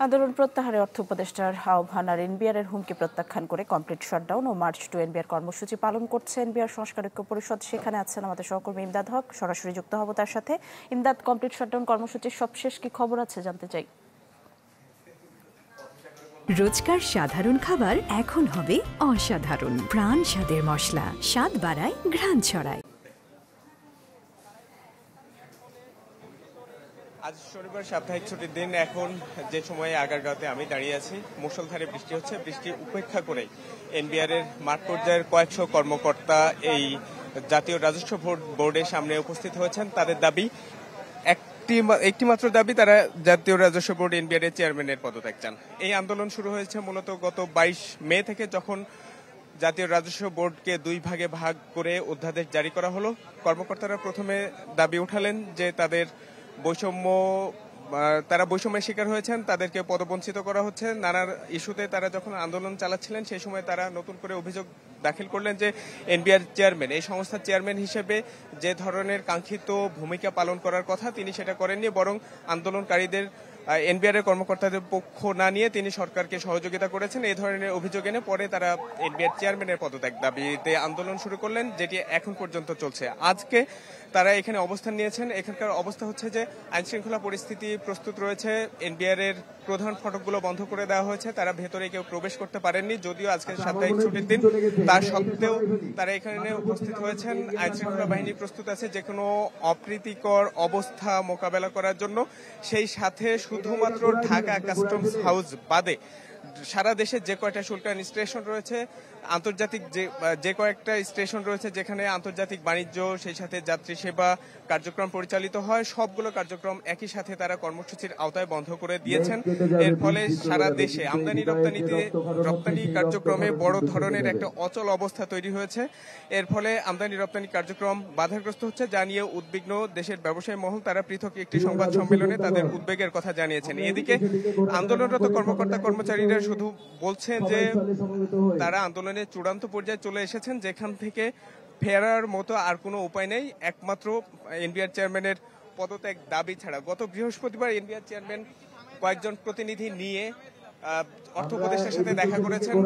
আন্দোলন প্রত্যাহারে অর্থ উপদেষ্টার আহ্বান আর এনবিআর হুমকি প্রত্যাখ্যান করে কমপ্লিট শাটডাউন ও মার্চ টু এনবিআর কর্মসূচি পালন করছে এনবিআর সংস্কার ঐক্য পরিষদ। সেখানে আছেন আমাদের সহকর্মী ইমদাদ হক, সরাসরি যুক্ত হব তার সাথে। ইমদাদ, কমপ্লিট শাটডাউন কর্মসূচির সবশেষ কি খবর আছে জানতে চাই। রোজকার সাধারণ খাবার এখন হবে অসাধারণ। প্রাণ স্বাদের মশলা, স্বাদ বাড়ায়, ঘ্রাণ ছড়ায়। আজ শনিবার সাপ্তাহিক ছুটির দিন। এখন যে সময়ে আগারগাঁওতে আমি দাঁড়িয়ে আছি, মুষলধারে বৃষ্টি হচ্ছে। বৃষ্টি উপেক্ষা করে এনবিআর এর মাঠ পর্যায়ের কয়েকশো কর্মকর্তা এই জাতীয় রাজস্ব বোর্ডের সামনে উপস্থিত হয়েছেন। তাদের দাবি একটি মাত্র দাবি, তারা জাতীয় রাজস্ব বোর্ড এনবিআর এর চেয়ারম্যানের পদত্যাগ চান। এই আন্দোলন শুরু হয়েছে মূলত গত 22 মে থেকে, যখন জাতীয় রাজস্ব বোর্ডকে দুই ভাগে ভাগ করে অধ্যাদেশ জারি করা হলো। কর্মকর্তারা প্রথমে দাবি উঠালেন যে তারা বৈষম্যের শিকার হয়েছেন, তাদেরকে পদবঞ্চিত করা হচ্ছে। নানা ইস্যুতে তারা যখন আন্দোলন চালাচ্ছিলেন, সেই সময় তারা নতুন করে অভিযোগ দাখিল করলেন যে এনবিআর চেয়ারম্যান, এই সংস্থার চেয়ারম্যান হিসেবে যে ধরনের কাঙ্ক্ষিত ভূমিকা পালন করার কথা তিনি সেটা করেননি, বরং আন্দোলনকারীদের এনবিআর এর কর্মকর্তাদের পক্ষ না নিয়ে তিনি সরকারকে সহযোগিতা করেছেন। এই ধরনের অভিযোগ এনে পরে তারা এনবিআর চেয়ারম্যানের পদত্যাগ দাবিতে আন্দোলন শুরু করলেন, যেটি এখন পর্যন্ত চলছে। আজকে তারা এখানে অবস্থান নিয়েছেন। এখানকার অবস্থা হচ্ছে যে আইনশৃঙ্খলা পরিস্থিতি প্রস্তুত রয়েছে। এনবিআর এর প্রধান ফটকগুলো বন্ধ করে দেওয়া হয়েছে, তারা ভেতরে কেউ প্রবেশ করতে পারেননি। যদিও আজকে সাপ্তাহিক ছুটির দিন, তা সত্ত্বেও তারা এখানে উপস্থিত হয়েছেন। আইনশৃঙ্খলা বাহিনী প্রস্তুত আছে যে কোনো অপ্রীতিকর অবস্থা মোকাবেলা করার জন্য। সেই সাথে শুধুমাত্র ঢাকা কাস্টমস হাউস বাদে সারা দেশে যে কয়টা শুল্কায়ন স্টেশন রয়েছে, আন্তর্জাতিক যে কয়েকটা স্টেশন রয়েছে যেখানে আন্তর্জাতিক বাণিজ্য, সেই সাথে যাত্রী সেবা কার্যক্রম পরিচালিত হয়, সবগুলো কার্যক্রম একই সাথে তারা কর্মসূচির আওতায় বন্ধ করে দিয়েছেন। এর ফলে সারা দেশে আমদানি রপ্তানি কার্যক্রমে বড় ধরনের একটা অচল অবস্থা তৈরি হয়েছে। এর ফলে আমদানি রপ্তানি কার্যক্রম বাধাগ্রস্ত হচ্ছে, যা নিয়ে উদ্বিগ্ন দেশের ব্যবসায়ী মহল। তারা পৃথক একটি সংবাদ সম্মেলনে তাদের উদ্বেগের কথা জানিয়েছেন। এদিকে আন্দোলনরত কর্মকর্তা কর্মচারীরা শুধু বলছেন যে তারা আন্দোলনের চূড়ান্ত পর্যায়ে চলে এসেছেন, যেখান থেকে ফেরার মতো আর কোনো উপায় নেই, একমাত্র এনবিআর চেয়ারম্যানের পদত্যাগ দাবি ছাড়া। গত বৃহস্পতিবার এনবিআর চেয়ারম্যান কয়েকজন প্রতিনিধি নিয়ে অর্থ উপদেষ্টার সাথে দেখা করেছেন।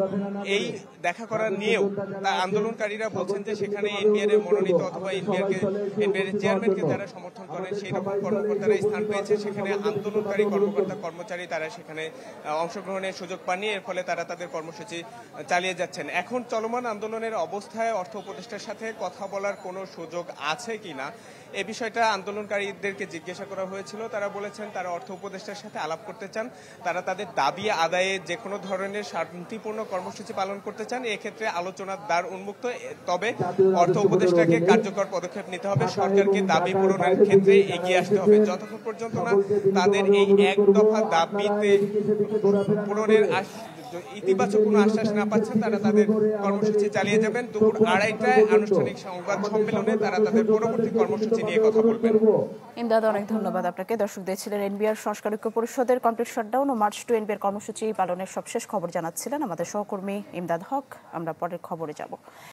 এই দেখা করা নিয়েও আন্দোলনকারীরা বলছেন যে সেখানে এনবিআর এর মনোনীত অথবা এনবিআর এর চেয়ারম্যানকে যারা সমর্থন করেন সেই রকম কর্মকর্তারা স্থান পেয়েছে। সেখানে আন্দোলনকারী কর্মচারী তারা সেখানে অংশগ্রহণের সুযোগ পাননি। এর ফলে তারা তাদের কর্মসূচি চালিয়ে যাচ্ছেন। এখন চলমান আন্দোলনের অবস্থায় অর্থ উপদেষ্টার সাথে কথা বলার কোনো সুযোগ আছে কিনা, এই বিষয়টা আন্দোলনকারীদেরকে জিজ্ঞাসা করা হয়েছিল। তারা বলেছেন তারা অর্থ উপদেষ্টার সাথে আলাপ করতে চান, তারা তাদের দাবি আদায়ে যে কোনো ধরনের শান্তিপূর্ণ কর্মসূচি পালন করতে চান। এক্ষেত্রে আলোচনার দ্বার উন্মুক্ত, তবে অর্থ উপদেষ্টাকে কার্যকর পদক্ষেপ নিতে হবে, সরকারকে দাবি পূরণের ক্ষেত্রে এগিয়ে আসতে হবে। যতক্ষণ পর্যন্ত না তাদের এই এক দফা দাবিতে পূরণের ইতিবাচক কোনো আশ্বাস না পাচ্ছেন, তারা তাদের কর্মসূচি চালিয়ে যাবেন। দুপুর 2:30টায় আনুষ্ঠানিক সংবাদ সম্মেলনে তারা তাদের পরবর্তী কর্মসূচি নিয়ে কথা বলবেন। ইমদাদ, অনেক ধন্যবাদ আপনাকে। দর্শক দেখছিলেন এনবিআর সংস্কার ঐক্য পরিষদের কমপ্লিট শাটডাউন ও মার্চ টু এনবিআর কর্মসূচি পালনের সবশেষ খবর জানাচ্ছিলেন আমাদের সহকর্মী ইমদাদ হক। আমরা পরের খবরে যাব।